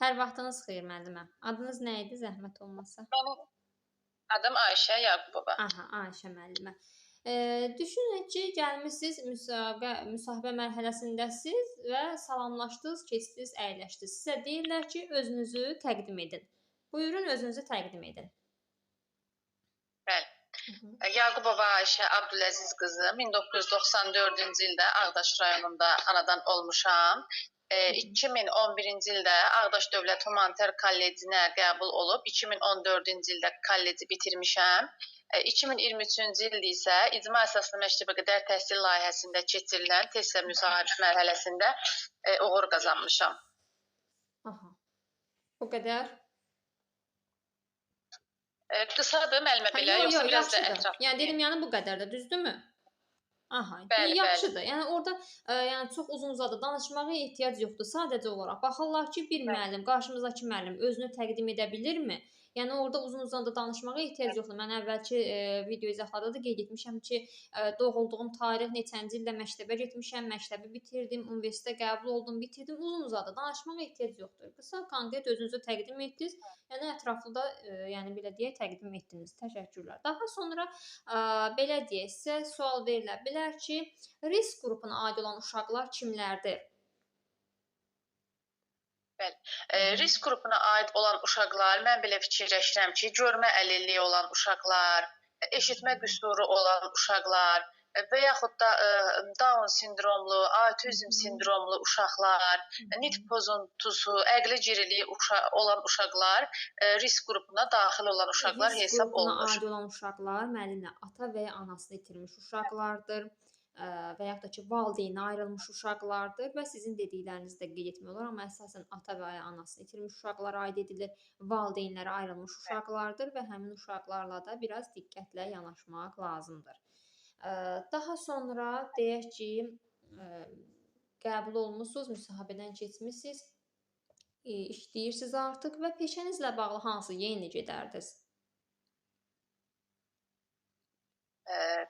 Hər vaxtınız xeyir müəllimə. Adınız nə idi, zəhmət olmasa? Mənim adım Ayşə Yaqubova. Aha, Ayşə müəllimə. Düşünün ki, gəlmisiniz müsahibə mərhələsindəsiz və salamlaşdınız, keçdiniz, əyləşdiniz. Sizə deyirlər ki, özünüzü təqdim edin. Buyurun, özünüzü təqdim edin. Bəli. Yaqubova Ayşə Abdüləziz qızı, 1994-cü ildə Ağdaş rayonunda anadan olmuşam. 2011-ci ildə Ağdaş Dövlət Humanitar Kollecinə qəbul olub, 2014-cü ildə kolleci bitirmişəm. 2023-cü ildə isə icma əsaslı məktəbə qədər təhsil layihəsində keçirilən test müsahibə mərhələsində uğur qazanmışam. Aha. O qədər? Qısadır müəllimə belə, yoxsa biraz da ətraflı? Yəni dedim, yəni bu qədər də, düzdürmü? Aha, bəli, yaxşıdır. Yəni orada çox uzun-uzadı danışmağa ehtiyac yoxdur. Sadəcə olaraq baxırlar ki, bir müəllim, qarşımızdakı müəllim özünü təqdim edə bilirmi? Yəni orada uzun-uzadı danışmağa ehtiyac yoxdur. Mən əvvəlki video izahlarda da qeyd etmişəm ki, doğulduğum tarix, neçənci ildə məktəbə getmişəm, məktəbi bitirdim, universitetə qəbul oldum, bitirdim. Uzun-uzadı danışmağa ehtiyac yoxdur. Qısa, konkret özünüzü təqdim etdiniz. Yəni ətraflı da, yəni belə deyək, təqdim etdiniz. Təşəkkürlər. Daha sonra belə deyək, sizə sual verilə bilər ki, risk qrupuna aid olan uşaqlar kimlərdir? Bəli. Risk qrupuna aid olan uşaqlar, mən belə fikirləşirəm ki, görmə əlilliyi olan uşaqlar, eşitmə qüsuru olan uşaqlar və yaxud da Down sindromlu, autizm sindromlu uşaqlar, nitq pozuntusu, əqli ciriliyi olan uşaqlar risk qrupuna daxil olan uşaqlar hesab olunur. Risk qrupuna aid olan uşaqlar müəllimə ata və ya anasını itirmiş uşaqlardır. Və yaxud da ki, valideyni ayrılmış uşaqlardır və sizin dediklərinizi də qeyd etmək olar, amma əsasən ata və ya anasını itirmiş uşaqlara aid edilir, valideynləri ayrılmış uşaqlardır və həmin uşaqlarla da biraz diqqətlə yanaşmaq lazımdır. Daha sonra deyək ki, qəbul olmusunuz, müsahibədən keçmisiniz, işləyirsiniz artıq və peşənizlə bağlı hansı yeni gedərdiniz?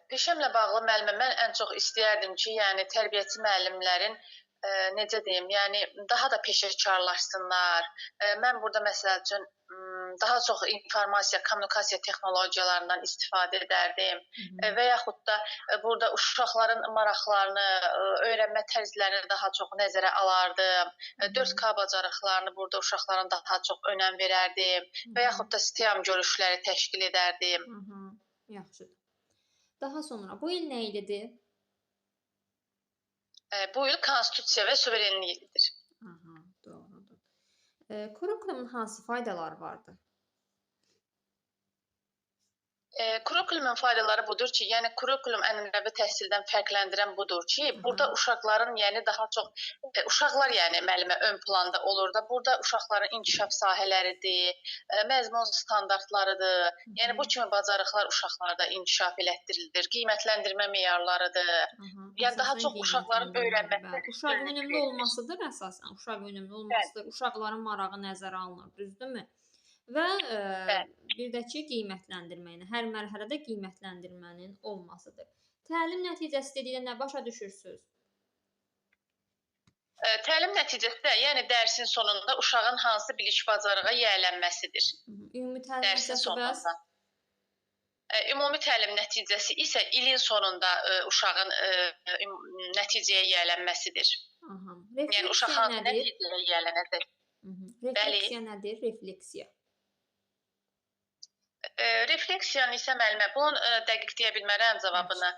Peşəmlə bağlı müəllimə, mən ən çox istəyərdim ki, yəni tərbiyəçi müəllimlərin necə deyim, yəni daha da peşəkarlaşsınlar. Mən burada məsəl üçün daha çox informasiya, kommunikasiya texnologiyalarından istifadə edərdim və yaxud da burada uşaqların maraqlarını, öyrənmə tərzlərini daha çox nəzərə alardım. 4K bacarıqlarını burada uşaqların daha çox önəm verərdim və yaxud da STEM görüşləri təşkil edərdim. Yaxşıdır. Daha sonra bu il nə ilidir? Bu il konstitusiya və suverenlik ilidir. Aha, doğrudur. Kurikulumun hansı faydaları vardır? Kurikulumun faydaları budur ki, yəni kurikulum ənənəvi təhsildən fərqləndirən budur ki, burada uşaqların, yəni daha çox uşaqlar, yəni müəllimə ön planda olur da, burada uşaqların inkişaf sahələridir, məzmun standartlarıdır. Yəni bu kimi bacarıqlar uşaqlarda inkişaf elətdirilir, qiymətləndirmə meyarlarıdır. Yəni daha çox uşaqların öyrənməsi. Uşaq önümlü olmasıdır əsasən. Uşaq önümlü olmasıdır. Uşaqların marağı nəzərə alınır, düzdürmü? Və bir də ki, qiymətləndirməyini, hər mərhələdə qiymətləndirmənin olmasıdır. Təlim nəticəsi dedikdə nə başa düşürsünüz? Təlim nəticəsi də, yəni dərsin sonunda uşağın hansı bilik bacarığa yiyələnməsidir. Ümumi təlim nəticəsi bəs? Ümumi təlim nəticəsi isə ilin sonunda uşağın nəticəyə yiyələnməsidir. Yəni uşaq hansı nəticəyə yiyələnəcək? Refleksiya nədir? Refleksiya. Refleksiyanı isə müəllimə, bunun dəqiq deyə bilmərəm cavabını.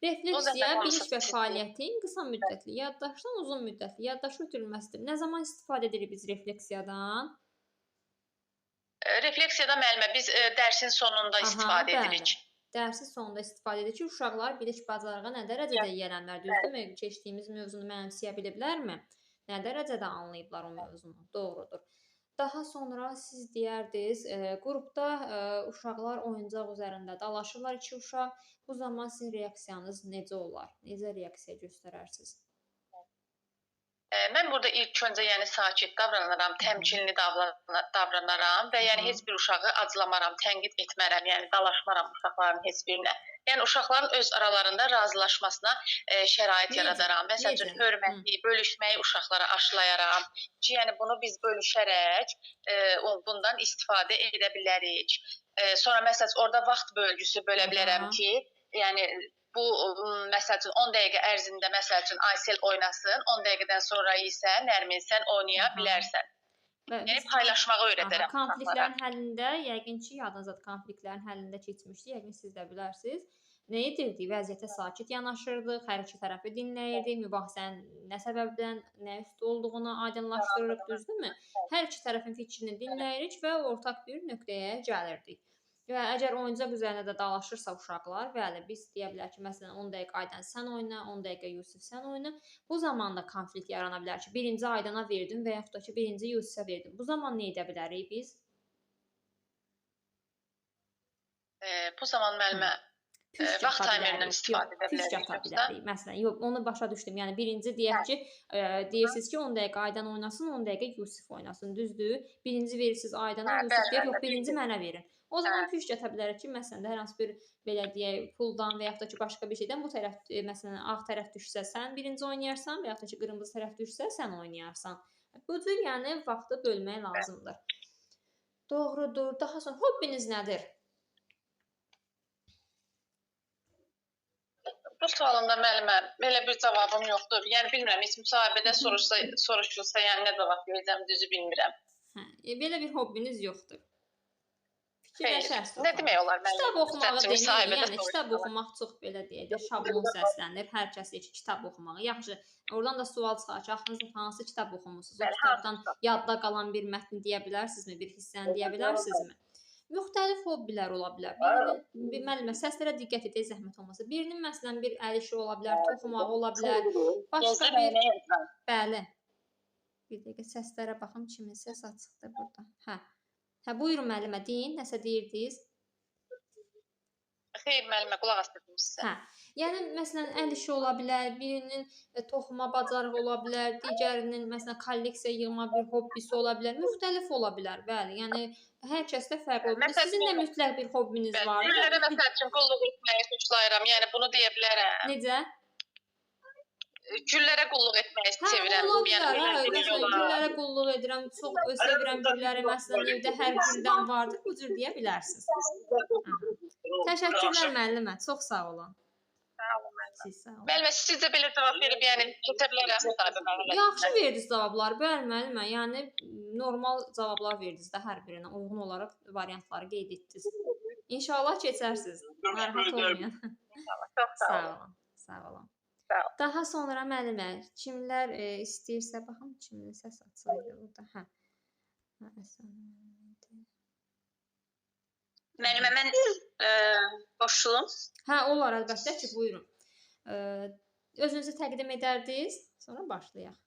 Refleksiya bilik və fəaliyyətin qısa müddətli, yaddaşdan uzun müddətli, yaddaş ötürülməsidir. Nə zaman istifadə edirik biz refleksiyadan? Refleksiyada müəllimə biz dərsin sonunda istifadə edirik. Dərsin sonunda istifadə edirik ki, uşaqlar bilik bacarığa nə dərəcədə yiyələnlər, düzdürmü? Keçdiyimiz mövzunu mənimsəyə biliblərmi? Nə dərəcədə anlayıblar o mövzunu? Doğrudur. Daha sonra siz deyərdiniz, qrupda uşaqlar oyuncaq üzərində dalaşırlar, iki uşaq. Bu zaman sizin reaksiyanız necə olar? Necə reaksiya göstərərsiniz? Mən burada ilk öncə yəni sakit davranaram, təmkinli davranaram və yəni heç bir uşağı aclamaram, tənqid etmərəm, yəni dalaşmaram uşaqların heç birinə. Yəni uşaqların öz aralarında razılaşmasına şərait Necə? yaradaram. Məsəl üçün Necə? hörməti, bölüşməyi uşaqlara aşılayaram ki, yəni bunu biz bölüşərək bundan istifadə edə bilərik. Sonra məsəl üçün orada vaxt bölgüsü bölə bilərəm ki, yəni bu məsəl üçün 10 dəqiqə ərzində məsəl üçün Aysel oynasın, 10 dəqiqədən sonra isə Nərmin sən oynaya bilərsən. Yəni paylaşmağı öyrədərəm uşaqlara. Konfliktlərin həllində yəqin ki, yadınızdadır, konfliktlərin həllində keçmişdi, yəqin siz də bilərsiniz. Nə edirdik? Vəziyyətə sakit yanaşırdıq, hər iki tərəfi dinləyirdik, mübahisənin nə səbəbdən, nə üstü olduğunu aydınlaşdırırıq, düzdürmü? Hər iki tərəfin fikrini dinləyirik və ortaq bir nöqtəyə gəlirdik. Və əgər oyuncaq üzərində də dalaşırsa uşaqlar, bəli, biz deyə bilərik ki, məsələn 10 dəqiqə Aydan sən oyna, 10 dəqiqə Yusif sən oyna. Bu zaman da konflikt yarana bilər ki, birinci Aydana verdim və yaxud da ki, birinci Yusifə verdim. Bu zaman nə edə bilərik biz? Bu zaman müəllimə vaxt taymerindən istifadə edə bilərik. Püşk ata bilərik. Məsələn, yox, onu başa düşdüm. Yəni birinci deyək ki, deyirsiniz ki, 10 dəqiqə Aydan oynasın, 10 dəqiqə Yusif oynasın, düzdür? Birinci verirsiniz Aydana, Yusif deyir, yox, birinci mənə verin. O zaman püşk ata bilərik ki, məsələn də hər hansı bir belə deyək, puldan və yaxud da ki, başqa bir şeydən bu tərəf, məsələn, ağ tərəf düşsə sən birinci oynayarsan və yaxud da ki, qırmızı tərəf düşsə sən oynayarsan. Bu cür yəni vaxtı bölmək lazımdır. Doğrudur. Daha sonra hobbiniz nədir? Bu sualında müəllimə belə bir cavabım yoxdur. Yəni bilmirəm, heç müsahibədə soruşulsa, yəni nə cavab verəcəm, düzü bilmirəm. Belə bir hobbiniz yoxdur. Nə demək olar müəllim? Kitab oxumağı demək, yəni kitab oxumaq çox belə deyək də şablon səslənir. Hər kəs deyir ki, kitab oxumağı. Yaxşı, oradan da sual çıxar ki, axırınızda hansı kitab oxumusunuz? O kitabdan yadda qalan bir mətni deyə bilərsinizmi? Bir hissəni deyə bilərsinizmi? Müxtəlif hobbilər ola bilər. Müəllimə, səslərə diqqət edək, zəhmət olmasa. Birinin məsələn bir əl işi ola bilər, toxumağı ola bilər. Başqa bir bəli. Bir dəqiqə səslərə baxım, kimin səs açıqdır burada. Hə, buyurun müəllimə, deyin, nəsə deyirdiniz? Xeyr, müəllimə, qulaq asdırdım sizə. Yəni, məsələn, əl işi ola bilər, birinin toxuma bacarığı ola bilər, digərinin, məsələn, kolleksiya yığma bir hobbisi ola bilər, müxtəlif ola bilər, bəli. Yəni, hər kəsdə fərqli ola bilər. Sizin də mütləq bir hobbiniz var. Güllərə məsəl üçün qulluq etməyi suçlayıram, yəni bunu deyə bilərəm. Necə? Güllərə qulluq etməyi sevirəm. Güllərə qulluq edirəm, çox sevirəm gülləri, məsələn, evdə hər güldən vardır, bu cür deyə bilərsiniz. Təşəkkürlər müəllimə, çox sağ olun. Sağ olun müəllimə. Müəllimə, siz də belə cavab verib, yəni keçə bilərəm müsahibəyə. Yaxşı verdiniz cavabları, bəli müəllimə, yəni normal cavablar verdiniz də hər birinə, uyğun olaraq variantları qeyd etdiniz. İnşallah keçərsiniz, narahat olmayın. Çox sağ olun. Sağ olun. Daha sonra müəllimə, kimlər istəyirsə, baxın, kimin səs açılır burada. Müəllimə, mən boşluğum. Olar, əlbəttə ki, buyurun. Özünüzü təqdim edərdiniz, sonra başlayaq.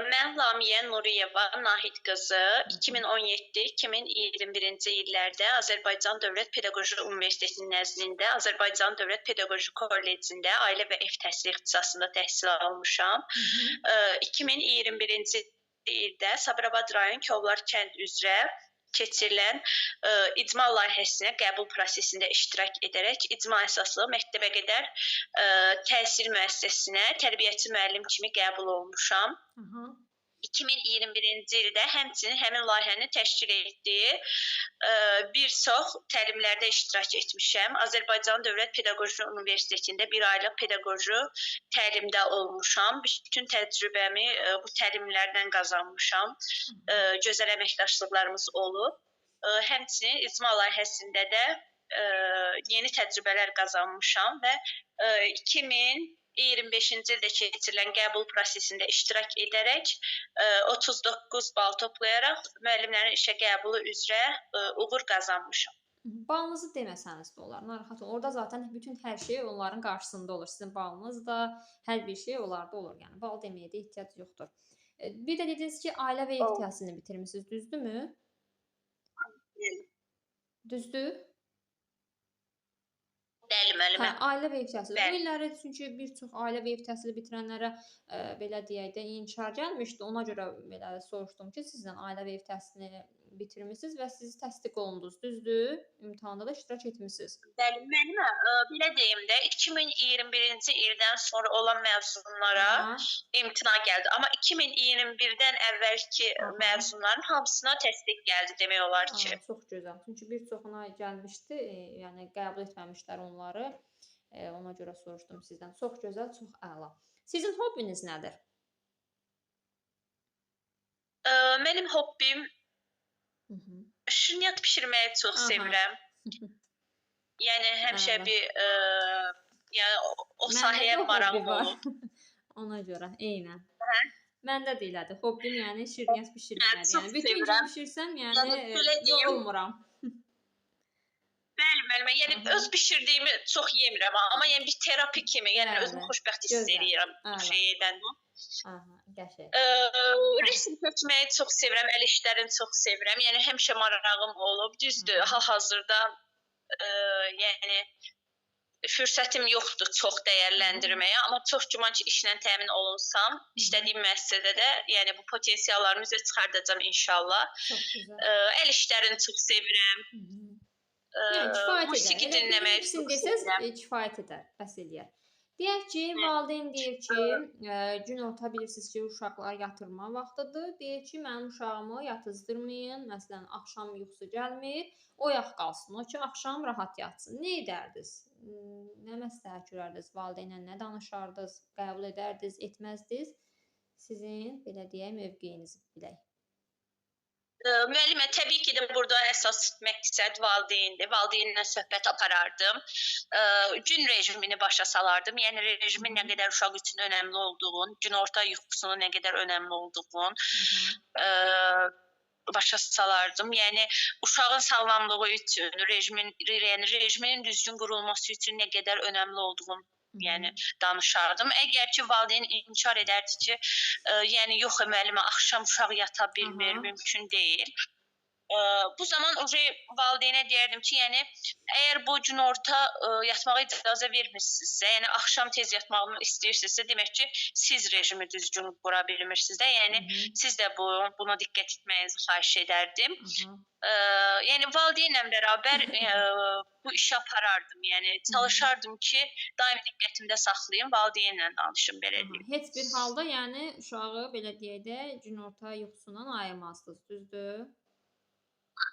Mən Lamiyə Nuriyeva Nahid qızı 2017-2021-ci illərdə Azərbaycan Dövlət Pedaqoji Universitetinin nəzdində Azərbaycan Dövlət Pedaqoji Kollecində ailə və ev təhsili ixtisasında təhsil almışam. 2021-ci ildə Sabirabad rayon Kovlar kənd üzrə keçirilən icma layihəsinə qəbul prosesində iştirak edərək icma əsaslı məktəbəqədər təhsil müəssisəsinə tərbiyəçi müəllim kimi qəbul olmuşam. 2021-ci ildə həmçinin həmin layihəni təşkil etdiyi bir çox təlimlərdə iştirak etmişəm. Azərbaycan Dövlət Pedaqoji Universitetində bir aylıq pedaqoji təlimdə olmuşam. Bütün təcrübəmi bu təlimlərdən qazanmışam. Gözəl əməkdaşlıqlarımız olub. Həmçinin icma layihəsində də yeni təcrübələr qazanmışam və 2025-ci ildə keçirilən qəbul prosesində iştirak edərək 39 bal toplayaraq müəllimlərin işə qəbulu üzrə uğur qazanmışam. Balınızı deməsəniz də olar, narahat olun. Orada zaten bütün hər şey onların qarşısında olur. Sizin balınız da, hər bir şey onlarda olur. Yəni bal deməyə də ehtiyac yoxdur. Bir də dediniz ki, ailə və ev təhsilini bitirmisiniz, düzdürmü? Düzdür? Bəli, müəllimə. Ailə və ev təhsili. Bu illəri çünki bir çox ailə və ev təhsili bitirənlərə belə deyək də inkar gəlmişdi. Ona görə belə soruşdum ki, sizdən ailə və ev təhsilini bitirmisiniz və siz təsdiq olundunuz, düzdür? İmtahanda da iştirak etmisiniz. Bəli, müəllimə, belə deyim də, 2021-ci ildən sonra olan məzunlara Aha. imtina gəldi. Amma 2021-dən əvvəlki Aha. məzunların hamısına təsdiq gəldi demək olar ki. Çox gözəl. Çünki bir çoxuna gəlmişdi, yəni qəbul etməmişlər onları. Ona görə soruşdum sizdən. Çox gözəl, çox əla. Sizin hobbiniz nədir? Mənim hobbim Hı -hı. şirniyyat bişirməyi çox Aha. sevirəm. Yəni həmişə Əla. bir yəni o Məndə sahəyə də hobbi marağım var. olub. Ona görə, eynən. Hə? Məndə də elədir. Hobbim yəni şirniyyat bişirməkdir. Çox Yəni bütün gün sevirəm. bişirsəm, Yəni yəni belə deyim, yorulmuram. bəli, müəllimə, yəni Aha. öz bişirdiyimi çox yemirəm, amma yəni bir terapi kimi, yəni Bəli. özümü xoşbəxt hiss Gözəl. edirəm bu Əla. şey edəndə. Aha, qəşəng. Resim çəkməyi çox sevirəm, əl işlərini çox sevirəm. Yəni həmişə marağım olub. Düzdür, hal-hazırda yəni fürsətim yoxdur çox dəyərləndirməyə, amma çox güman ki, işlə təmin olunsam, istədiyim müəssisədə, yəni bu potensiallarımı üzə çıxardacağam inşallah. Çox gözəl. Əl işlərini çox sevirəm. Hı -hı. Yəni kifayət Musiqi edər. Elə dinləməyi ikisini çox desəz sevirəm. kifayət edər, bəs eləyər. Deyək ki, valideyn deyir ki, günorta bilirsiniz ki, uşaqlar yatırma vaxtıdır. Deyir ki, mənim uşağımı yatızdırmayın. Məsələn, axşam yuxusu gəlmir. Oyaq qalsın. O ki, axşam rahat yatsın. Nə edərdiniz? Nə məsləhət görərdiniz? Valideynlə nə danışardınız? Qəbul edərdiniz, etməzdiniz? Sizin belə deyək, mövqeyinizi bilək. Müəllimə, təbii ki də burada əsas məqsəd valideyndir. Valideynlə söhbət aparardım. Gün rejimini başa salardım. Yəni rejimin nə qədər uşaq üçün önəmli olduğunu, günorta yuxusunun nə qədər önəmli olduğunu başa salardım. Yəni uşağın sağlamlığı üçün, rejimin düzgün qurulması üçün nə qədər önəmli olduğunu yəni danışardım. Əgər ki valideyn inkar edərdi ki, yəni yox müəllimə, axşam uşaq yata bilmir, mümkün deyil. Bu zaman valideynə deyərdim ki, yəni əgər bu günorta yatmağa icazə vermirsinizsə, yəni axşam tez yatmağımı istəyirsinizsə, demək ki, siz rejimi düzgün qura bilmirsiniz də. Yəni siz də buna diqqət etməyinizi xahiş edərdim. Yəni valideynlə bərabər bu işi aparardım. Yəni çalışardım ki, daim diqqətimdə saxlayım, valideynlə danışım belə deyim. Heç bir halda yəni uşağı belə deyək də günorta yuxusundan ayırmazdınız, düzdür?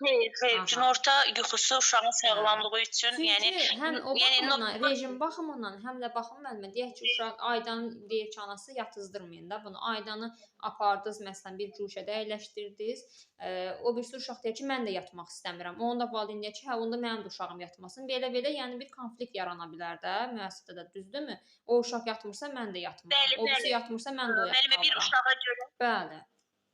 Xeyr, günorta yuxusu uşağın sağlamlığı üçün, yəni həm o baxımdan, rejim baxımından, həm də baxım müəllimə, deyək ki, uşaq aydan deyir ki, anası yatızdırmayın da bunu. Aydanı apardınız, məsələn, bir guşədə əyləşdirdiniz. O birisi uşaq deyir ki, mən də yatmaq istəmirəm. Onun da valideyn deyir ki, hə, onda mənim də uşağım yatmasın. Belə-belə, yəni bir konflikt yarana bilər də müəssisədə, düzdürmü? O uşaq yatmırsa, mən də yatmıram. O birisi yatmırsa, mən də oyaq qalıram. Bir uşağa görə. Bəli.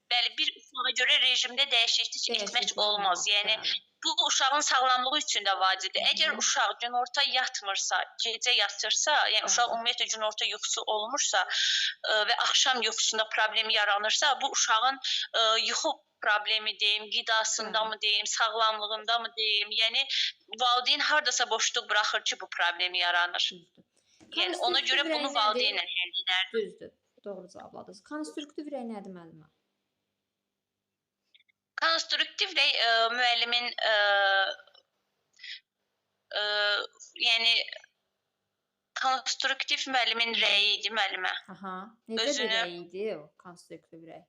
Bəli, bir uşağa görə rejimdə dəyişiklik etmək olmaz. Yəni bu uşağın sağlamlığı üçün də vacibdir. Əgər uşaq günorta yatmırsa, gecə yatırsa, yəni uşaq ümumiyyətlə günorta yuxusu olmursa və axşam yuxusunda problem yaranırsa, bu uşağın yuxu problemi deyim, qidasında mı deyim, sağlamlığında mı deyim, yəni valideyn hardasa boşluq buraxır ki, bu problem yaranır. Yəni ona görə bunu valideynlə həll edərdim. Düzdür. Doğru cavabladınız. Konstruktiv rəy nədir müəllimə? Konstruktiv rəy müəllimin yəni konstruktiv müəllimin rəyi idi müəllimə. Aha. Necə bir rəy idi o konstruktiv rəy?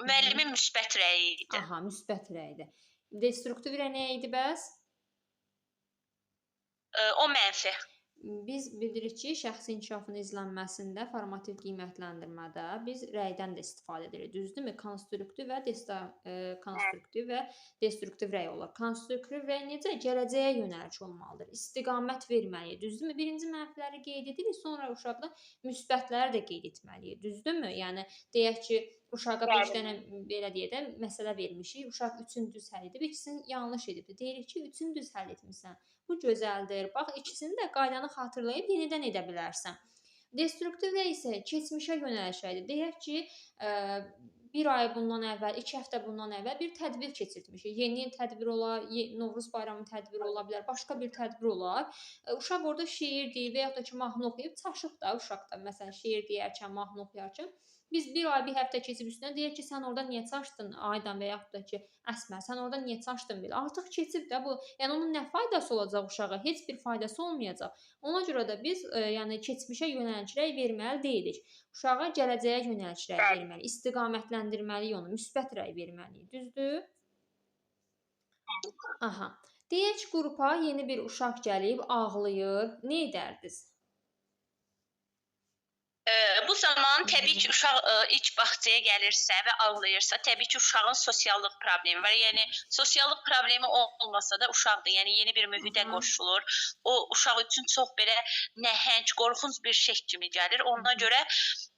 Müəllimin müsbət rəyi idi. Aha, müsbət rəydir. Destruktiv rəy nə idi bəs? O mənfi. Biz bilirik ki, şəxsi inkişafın izlənməsində formativ qiymətləndirmədə biz rəydən də istifadə edirik. Düzdürmü? Konstruktiv və destruktiv rəy olur. Konstruktiv rəy necə? Gələcəyə yönəlik olmalıdır. İstiqamət verməliyik. Düzdürmü? Birinci mənfiləri qeyd edirik, sonra uşaqda müsbətləri də qeyd etməliyik. Düzdürmü? Yəni deyək ki, uşağa 5 dənə belə deyə də məsələ vermişik. Uşaq 3-ünü düz həll edib, ikisini yanlış edib. Deyirik ki, 3-ünü düz həll etmisən. Bu gözəldir. Bax, ikisini də qaydanı xatırlayıb yenidən edə bilərsən. Destruktiv rəy isə keçmişə yönəlik rəydir. Deyək ki, 1 ay bundan əvvəl, 2 həftə bundan əvvəl bir tədbir keçirtmişik. Yeni il tədbiri olar, Novruz bayramı tədbiri ola bilər, başqa bir tədbir olar. Uşaq orada şeir deyir və yaxud da ki, mahnı oxuyub, çaşıb da uşaq da. Məsələn, şeir deyərkən, mahnı oxuyarkən Biz bir ay, bir həftə keçib üstünə deyək ki, sən orada niyə çaşdın Aydan və yaxud da ki, Əsmər, sən orada niyə çaşdın belə? Artıq keçib də bu. Yəni onun nə faydası olacaq uşağa? Heç bir faydası olmayacaq. Ona görə də biz yəni keçmişə yönəliş rəy verməli deyilik. Uşağa gələcəyə yönəliş rəy verməli, istiqamətləndirməliyik onu, müsbət rəy verməliyik. Düzdür? Aha. Deyək ki, qrupa yeni bir uşaq gəlib, ağlayır. Nə edərdiniz? Bu zaman təbii ki, uşaq ilk bağçaya gəlirsə və ağlayırsa, təbii ki, uşağın sosiallıq problemi var. Yəni sosiallıq problemi olmasa da uşaqdır. Yəni yeni bir mühitə qoşulur. O uşaq üçün çox belə nəhəng, qorxunc bir şey kimi gəlir. Ona görə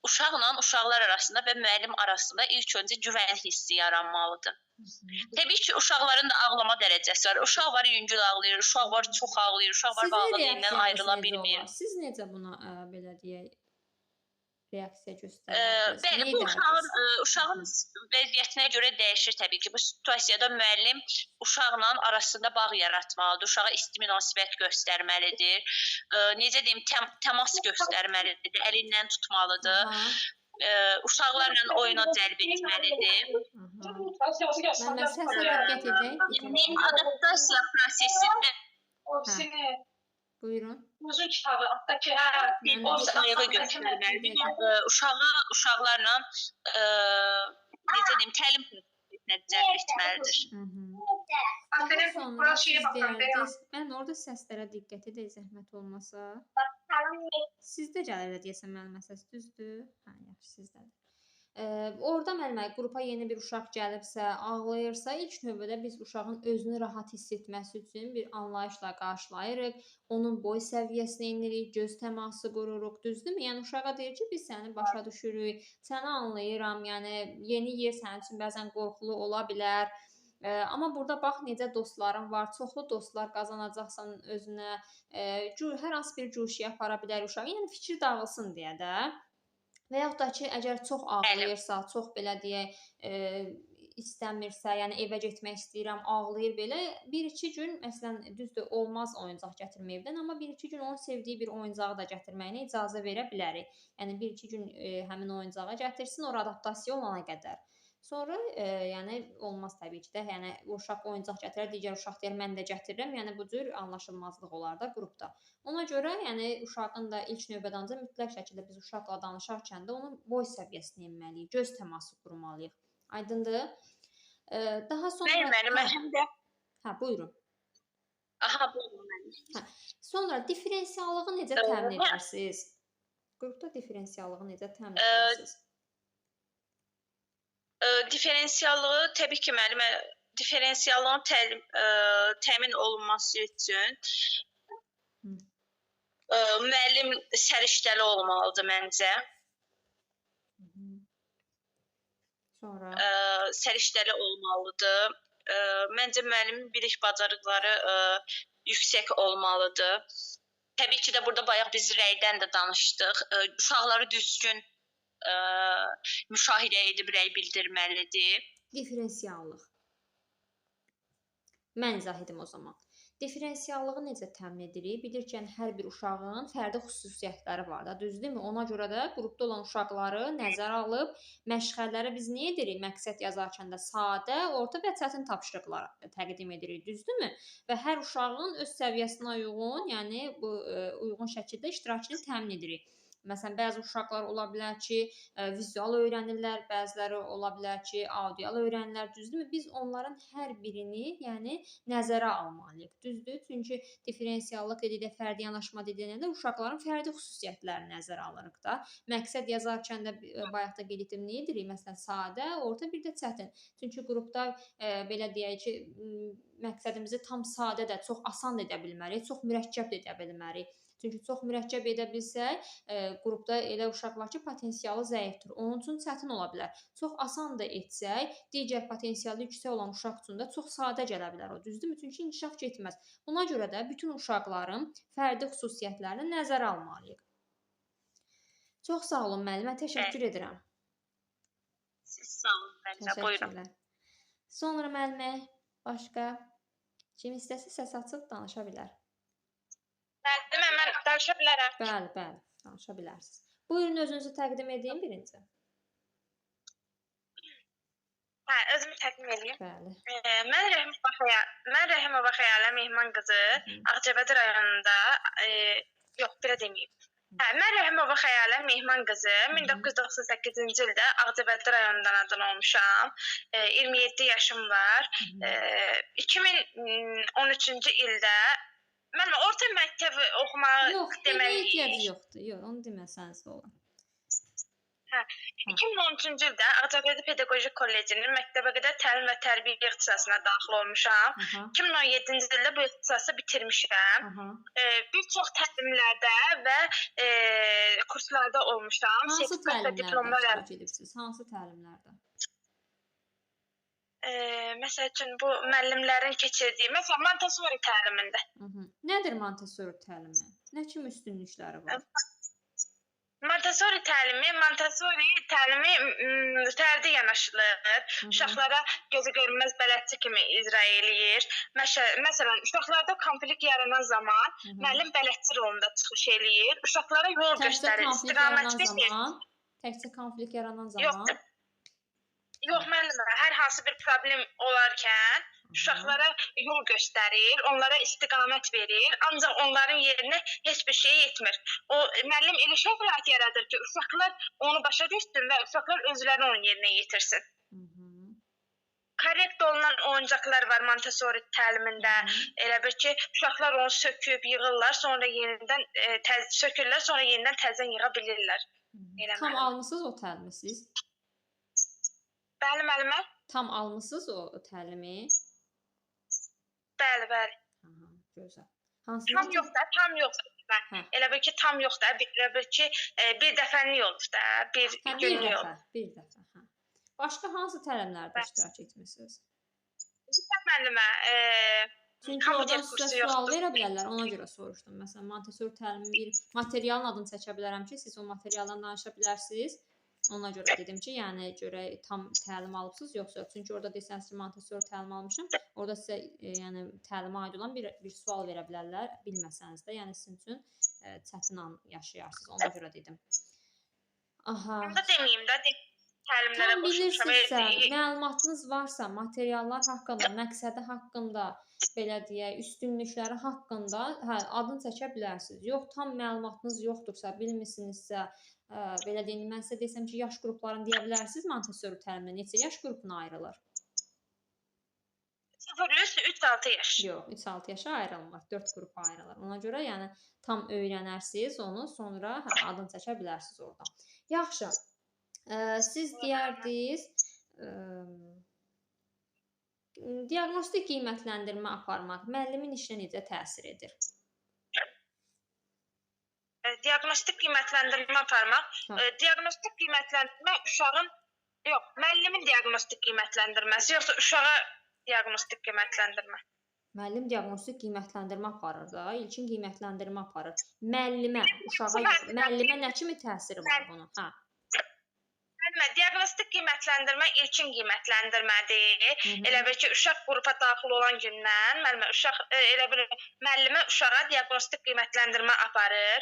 uşaqla uşaqlar arasında və müəllim arasında ilk öncə güvən hissi yaranmalıdır. Təbii ki, uşaqların da ağlama dərəcəsi var. Uşaq var yüngül ağlayır, uşaq var çox ağlayır, uşaq var valideynlərindən ayrıla bilmir. Siz necə buna belə deyək? Reaksiya göstərirsiniz. Bəli, bu uşağın vəziyyətinə görə dəyişir təbii ki. Bu situasiyada müəllim uşaqla arasında bağ yaratmalıdır, uşağa isti münasibət göstərməlidir. Necə deyim, təmas göstərməlidir, əlindən tutmalıdır. Uşaqlarla oyuna cəlb etməlidir. Mən səsə diqqət edək. Adaptasiya prosesində Buyurun. Uzun kitabı, altdakı o sayığı göstərməlidir. Uşaqlarla necə deyim, təlim prosesinə cəlb etməlidir. Daha sonra siz deyərdiniz, mən orada səslərə diqqət edək, zəhmət olmasa. Sizdə gəlir deyəsən müəllimə səs, düzdür? Hə, yaxşı, sizdədir. Orada müəllimə qrupa yeni bir uşaq gəlibsə, ağlayırsa, ilk növbədə biz uşağın özünü rahat hiss etməsi üçün bir anlayışla qarşılayırıq. Onun boy səviyyəsinə enirik, göz təması qururuq, düzdürmü? Yəni uşağa deyir ki, biz səni başa düşürük, səni anlayıram, yəni yeni yer sənin üçün bəzən qorxulu ola bilər. Amma burada bax necə dostların var, çoxlu dostlar qazanacaqsan özünə, hər hansı bir cuşiyə apara bilər uşağı, yəni fikir dağılsın deyə də. Və yaxud da ki, əgər çox ağlayırsa, çox belə deyək, istəmirsə, yəni evə getmək istəyirəm, ağlayır belə, 1-2 gün, məsələn, düzdür, olmaz oyuncaq gətirmək evdən, amma 1-2 gün onun sevdiyi bir oyuncağı da gətirməyinə icazə verə bilərik. Yəni 1-2 gün həmin oyuncağı gətirsin, ora adaptasiya olana qədər. Sonra, yəni olmaz təbii ki də, yəni uşaq oyuncaq gətirər, digər uşaq deyir, mən də gətirirəm, yəni bu cür anlaşılmazlıq olar da qrupda. Ona görə, yəni uşağın da ilk növbədə ancaq mütləq şəkildə biz uşaqla danışarkən də onun boy səviyyəsini enməliyik, göz təması qurmalıyıq. Aydındır? Daha sonra Müəllimə, həm də buyurun. Aha, buyurun müəllim. Sonra differensiallığı necə təmin edərsiniz? Qrupda differensiallığı necə təmin edərsiniz? Diferensiallığı təbii ki, müəllimə, diferensiallığın təmin olunması üçün müəllim səriştəli olmalıdır məncə. Sonra səriştəli olmalıdır. Məncə müəllimin bilik bacarıqları yüksək olmalıdır. Təbii ki də burada bayaq biz rəydən də danışdıq. Uşaqları düzgün müşahidə edib rəy bildirməlidir. Differensiallıq. Mən izah edim o zaman. Differensiallığı necə təmin edirik? Bilir ki, yəni hər bir uşağın fərdi xüsusiyyətləri var da, düzdürmü? Ona görə də qrupda olan uşaqları nəzərə alıb məşğələləri biz nə edirik? Məqsəd yazarkən də sadə, orta və çətin tapşırıqlar təqdim edirik, düzdürmü? Və hər uşağın öz səviyyəsinə uyğun, yəni bu uyğun şəkildə iştirakını təmin edirik. Məsələn, bəzi uşaqlar ola bilər ki, vizual öyrənirlər, bəziləri ola bilər ki, audial öyrənirlər, düzdürmü? Biz onların hər birini, yəni nəzərə almalıyıq, düzdür? Çünki differensiallıq dedikdə, fərdi yanaşma dedikdə uşaqların fərdi xüsusiyyətlərini nəzərə alırıq da. Məqsəd yazarkən də bayaq da qeyd etdim, nə edirik? Məsələn, sadə, orta, bir də çətin. Çünki qrupda belə deyək ki, məqsədimizi tam sadə də, çox asan da edə bilmərik, çox mürəkkəb də edə bilmərik. Çünki çox mürəkkəb edə bilsək, qrupda elə uşaq var ki, potensialı zəifdir. Onun üçün çətin ola bilər. Çox asan da etsək, digər potensialı yüksək olan uşaq üçün də çox sadə gələ bilər o, düzdürmü? Çünki inkişaf getməz. Buna görə də bütün uşaqların fərdi xüsusiyyətlərini nəzərə almalıyıq. Çox sağ olun müəllimə, təşəkkür edirəm. Siz sağ olun müəllimə, buyurun. Sonra müəllimə, başqa kim istəsə səs açıb danışa bilər. Müəllimə, mən danışa bilərəm. Bəli, danışa bilərsiniz. Buyurun, özünüzü təqdim edin birinci. Hə, özümü təqdim edeyim. Bəli. Mən Rəhimova Xəyalə Mehman qızı Ağcabədi rayonunda yox, belə deməyim. Hə, mən Rəhimova Xəyalə Mehman qızı 1998-ci ildə Ağcabədi rayonundan anadan olmuşam. 27 yaşım var. 2013-cü ildə mən orta məktəb oxumağı Yox, deməyə ehtiyac yoxdur. Yox, onu deməsəniz də olar. Hə, 2013-cü ildə Ağcabədi Pedaqoji Kollecinin məktəbəqədər təlim və tərbiyə ixtisasına daxil olmuşam. 2017-ci ildə bu ixtisası bitirmişəm. Bir çox təlimlərdə və kurslarda olmuşam. Hansı təlimlərdə iştirak edirsiniz? Hansı təlimlərdə? Məsəl üçün bu müəllimlərin keçirdiyi, məsələn, Montessori təlimində. Nədir Montessori təlimi? Nə kimi üstünlükləri var? Montessori təlimi fərdi yanaşılır. Uşaqlara gözə görünməz bələdçi kimi icra eləyir. Məsələn, uşaqlarda konflikt yaranan zaman müəllim bələdçi rolunda çıxış eləyir. Uşaqlara yol göstərir, istiqamət verir. Təkcə konflikt yaranan zaman? Yox, müəllimə, hər hansı bir problem olarkən uşaqlara yol göstərir, onlara istiqamət verir, ancaq onların yerinə heç bir şey etmir. O müəllim elə şərait yaradır ki, uşaqlar onu başa düşsün və uşaqlar özləri onun yerinə yetirsin. Korrekt olunan oyuncaqlar var Montessori təlimində. Elə bir ki, uşaqlar onu söküb yığırlar, sonra yenidən sökürlər, sonra yenidən təzədən yığa bilirlər. Tam almısınız o təlimi siz? Bəli, müəllimə. Tam almısınız o təlimi? Bəli, bəli. Gözəl. Tam yoxdur. Elə bir ki, tam yoxdur. Elə bir ki, bir dəfəlik olur da, bir günlük olur. Bir dəfə. Başqa hansı təlimlərdə iştirak etmisiniz? Müəllimə, çünki oradan sizə sual verə bilərlər, ona görə soruşdum. Məsələn, Montessori təlimin bir materialın adını çəkə bilərəm ki, siz o materialdan danışa bilərsiniz. Ona görə dedim ki, yəni tam təlim alıbsınız, yoxsa çünki orada desəniz ki, Montessori təlim almışam, orada sizə yəni təlimə aid olan bir sual verə bilərlər, bilməsəniz də, yəni sizin üçün çətin an yaşayarsınız. Ona görə dedim. Aha. Onda deməyim də, təlimlərə qoşulmuşam. Bilirsinizsə, məlumatınız varsa, materiallar haqqında, məqsədi haqqında, belə deyək, üstünlükləri haqqında adını çəkə bilərsiniz. Yox, tam məlumatınız yoxdursa, bilmirsinizsə, belə deyim, mən sizə desəm ki, yaş qruplarını deyə bilərsiniz Montessori təlimində neçə yaş qrupuna ayrılır? 0-3-6 yaş. Yox, 3-6 yaşa ayrılmır, 4 qrupa ayrılır. Ona görə yəni tam öyrənərsiniz onu, sonra adını çəkə bilərsiniz orada. Yaxşı, siz deyərdiniz, diaqnostik qiymətləndirmə aparmaq müəllimin işinə necə təsir edir? Diaqnostik qiymətləndirmə aparmaq, diaqnostik qiymətləndirmə müəllimin diaqnostik qiymətləndirməsi, yoxsa uşağa diaqnostik qiymətləndirmə? Müəllim diaqnostik qiymətləndirmə aparır da, ilkin qiymətləndirmə aparır. Müəllimə, uşağa, müəllimə nə kimi təsiri var bunun? Diaqnostik qiymətləndirmə ilkin qiymətləndirmədir. Elə bir ki, uşaq qrupa daxil olan gündən müəllimə uşağa diaqnostik qiymətləndirmə aparır.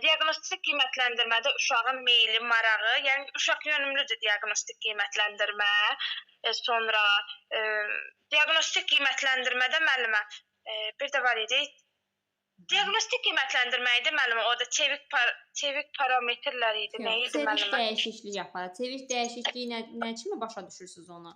Diaqnostik qiymətləndirmədə uşağın meyli, marağı, yəni uşaq yönümlüdür diaqnostik qiymətləndirmə. Sonra diaqnostik qiymətləndirmədə müəllimə bir də var idi. Diaqnostik qiymətləndirmə idi müəllimə, orada çevik parametrlər idi. Nə idi müəllimə? Çevik dəyişiklik aparır. Çevik dəyişikliyi nə kimi başa düşürsünüz onu?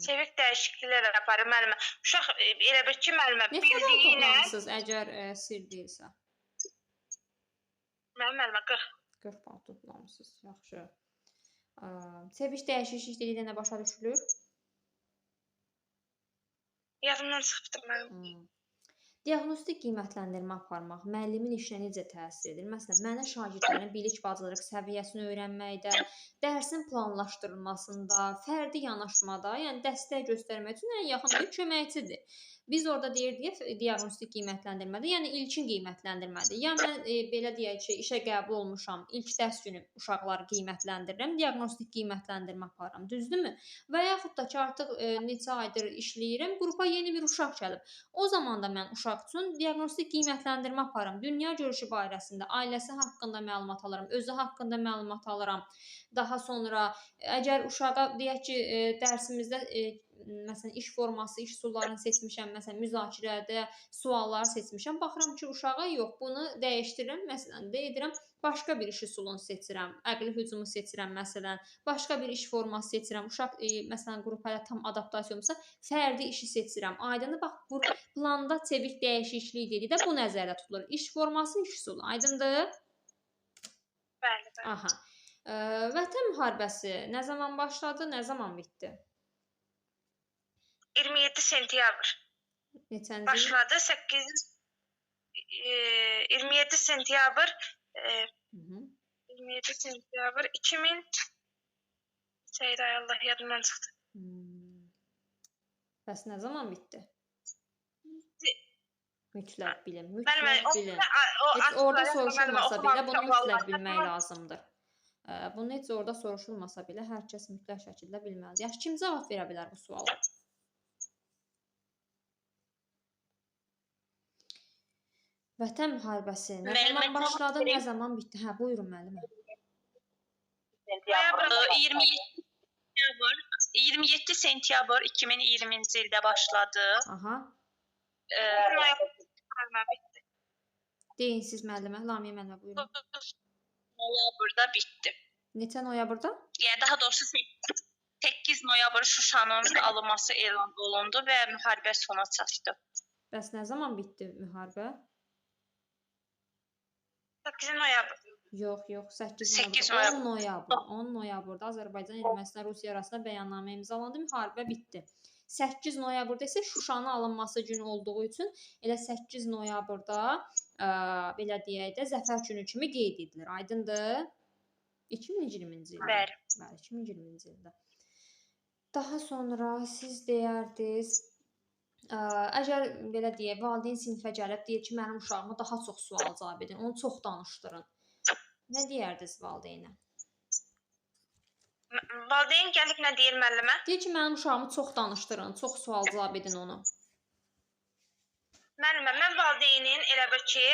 Çevik dəyişikliklər aparır müəllimə. Uşaq elə bir ki, müəllimə bildiyinə... Neçə bal toplamısınız, əgər sir deyilsə? Müəllimə 40. 40 bal toplamısınız, yaxşı. Çevik dəyişiklik dedikdə nə başa düşülür? Yadımdan çıxıbdır müəllim. Diaqnostik qiymətləndirmə aparmaq müəllimin işinə necə təsir edir? Məsələn, mənə şagirdlərin bilik bacarıq səviyyəsini öyrənməkdə, dərsin planlaşdırılmasında, fərdi yanaşmada, yəni dəstək göstərmək üçün ən yaxın bir köməkçidir. Biz orada deyirdik diaqnostik qiymətləndirmədə, yəni ilkin qiymətləndirmədir. Ya mən belə deyək ki, işə qəbul olmuşam, ilk dərs günü uşaqları qiymətləndirirəm, diaqnostik qiymətləndirmə aparıram, düzdürmü? Və yaxud da ki, artıq neçə aydır işləyirəm, qrupa yeni bir uşaq gəlib. O zaman da mən uşaq üçün diaqnostik qiymətləndirmə aparıram. Dünya görüşü barəsində ailəsi haqqında məlumat alıram, özü haqqında məlumat alıram. Daha sonra əgər uşağa deyək ki, dərsimizdə məsələn iş forması, iş üsullarını seçmişəm, məsələn müzakirədə suallar seçmişəm, baxıram ki, uşağa yox, bunu dəyişdirirəm, məsələn də edirəm, başqa bir iş üsulunu seçirəm, əqli hücumu seçirəm məsələn, başqa bir iş forması seçirəm. Uşaq məsələn qrupa tam adaptasiya olmasa, fərdi işi seçirəm. Aydındır? Bax, bu planda çevik dəyişiklik dedikdə bu nəzərdə tutulur. İş forması, iş üsulu. Aydındır? Bəli, bəli. Aha. Vətən müharibəsi nə zaman başladı, nə zaman bitdi? 27 sentyabr Neçənci il? başladı. 27 sentyabr 27 sentyabr 2000 Seyray Allah yadımdan çıxdı. Bəs nə zaman bitdi? Mütləq bilin, Mütləq bilin. Heç orada soruşulmasa belə bunu mütləq bilmək lazımdır. Bunu heç orada soruşulmasa belə hər kəs mütləq şəkildə bilməlidir. Yaxşı, kim cavab verə bilər bu suala? Vətən müharibəsi nə zaman başladı, nə zaman bitdi? Hə, buyurun müəllimə. 27 sentyabr 2020-ci ildə başladı. Aha. Deyin siz müəllimə, Lamiyə müəllimə buyurun. Noyabrda bitdi. Neçə noyabrda? Yəni daha doğrusu 8 noyabr Şuşanın alınması elan olundu və müharibə sona çatdı. Bəs nə zaman bitdi müharibə? 8 noyabr. Yox, 8 noyabr. 10 noyabrda Azərbaycan Ermənistan Rusiya arasında bəyannamə imzalandı, müharibə bitdi. 8 noyabrda isə Şuşanın alınması günü olduğu üçün elə 8 noyabrda belə deyək də zəfər günü kimi qeyd edilir. Aydındır? 2020-ci ildə. Bəli, 2020-ci ildə. Daha sonra siz deyərdiniz, əgər belə deyək, valideyn sinifə gəlib deyir ki, mənim uşağıma daha çox sual cavab edin, onu çox danışdırın. Nə deyərdiniz valideynə? Valideyn gəlib nə deyir müəllimə? Deyir ki, mənim uşağımı çox danışdırın, çox sual cavab edin onu. Müəllimə, mən valideynin elə bir ki,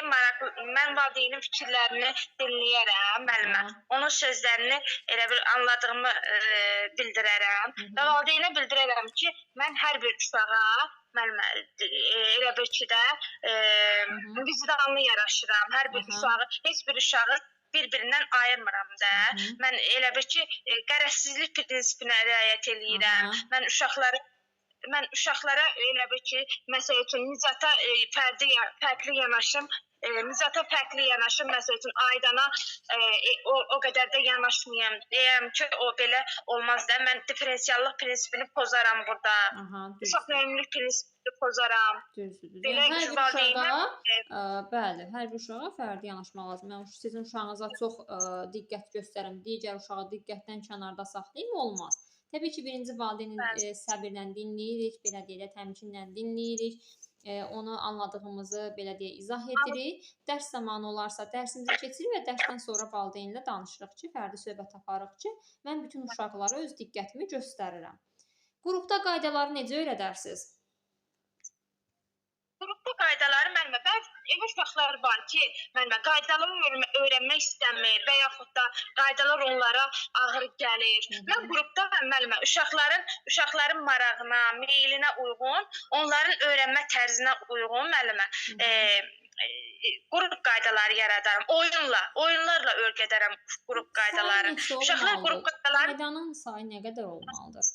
mən valideynin fikirlərini dinləyərəm, müəllimə. Onun sözlərini elə bir anladığımı bildirərəm və valideynə bildirərəm ki, mən hər bir uşağa, müəllimə, elə bir ki də vicdanlı yanaşıram. Hər bir uşağı, heç bir uşağı bir-birindən ayırmıram da. Mən elə bir ki, qərəzsizlik prinsipinə riayət eləyirəm. Mən uşaqlara elə bir ki, məsəl üçün Nicata fərqli yanaşım. Nicata fərqli yanaşım, məsəl üçün Aydana o qədər də yanaşmayım. Deyəm ki, o belə olmaz da. Mən diferensiallıq prinsipini pozaram burada. Uşaq müəllimlik prinsipini pozaram. Düzdür. Hər bir uşağa fərqli yanaşmaq lazım. Yəni sizin uşağınıza çox diqqət göstərin, digər uşağı diqqətdən kənarda saxlayın, olmaz. Təbii ki, birinci valideynin səbirlə dinləyirik, belə deyək, təmkinlə dinləyirik. Onu anladığımızı belə deyək, izah edirik. Dərs zamanı olarsa dərsimizi keçirik və dərsdən sonra valideynlə danışırıq ki, fərdi söhbət aparırıq ki, mən bütün uşaqlara öz diqqətimi göstərirəm. Qrupda qaydaları necə öyrədərsiniz? Qrupda qaydaları müəllimə, bəzi elə uşaqlar var ki, müəllimə, qaydaları öyrənmək istəmir və yaxud da qaydalar onlara ağır gəlir. Mən qrupda müəllimə, uşaqların marağına, meylinə uyğun, onların öyrənmə tərzinə uyğun müəllimə, qrup qaydaları yaradarım. Oyunlarla öyrədərəm qrup qaydaları. Uşaqlar qrup qaydaları... Qaydanın sayı nə qədər olmalıdır?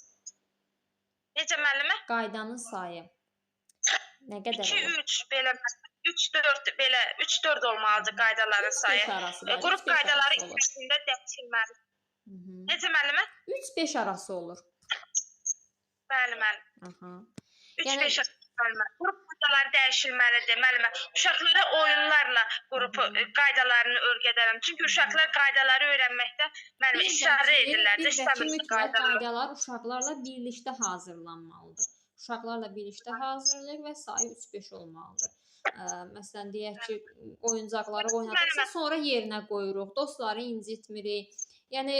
Necə müəllimə? Qaydanın sayı nə qədər olur? 2-3 belə 3-4 olmalıdır qaydaların sayı. Qrup qaydaları içərisində dəyişilməlidir. Necə müəllimə? 3-5 arası olur. Bəli müəllimə. 3-5 arası müəllimə. Qrup qaydaları dəyişilməlidir müəllimə. Uşaqlara oyunlarla qrup qaydalarını öyrədərəm. Çünki uşaqlar qaydaları öyrənməkdə müəllimə israr edirlər. Bir də ki, mütləq qaydalar uşaqlarla birlikdə hazırlanmalıdır. uşaqlarla birlikdə hazırlayır və sayı 3-5 olmalıdır. Məsələn, deyək ki, oyuncaqları oynadıqsa sonra yerinə qoyuruq, dostları incitmirik. Yəni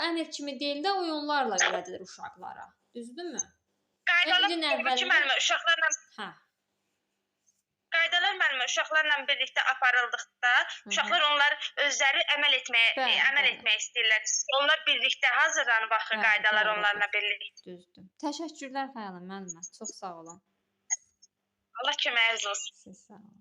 əmr kimi deyil də oyunlarla öyrədilir uşaqlara. Düzdürmü? Qaydalar İlin bu ki, əvvəlində müəllimə uşaqlarla hə. qaydalar müəllimə uşaqlarla birlikdə aparıldıqda uşaqlar onlar özləri əməl etmək istəyirlər. Onlar birlikdə hazırlanıb axı Bəli, qaydalar doğrudur. onlarla birlikdə. Düzdür. Təşəkkürlər xanım, müəllimə. Çox sağ olun. Allah köməyiniz olsun. Siz sağ olun.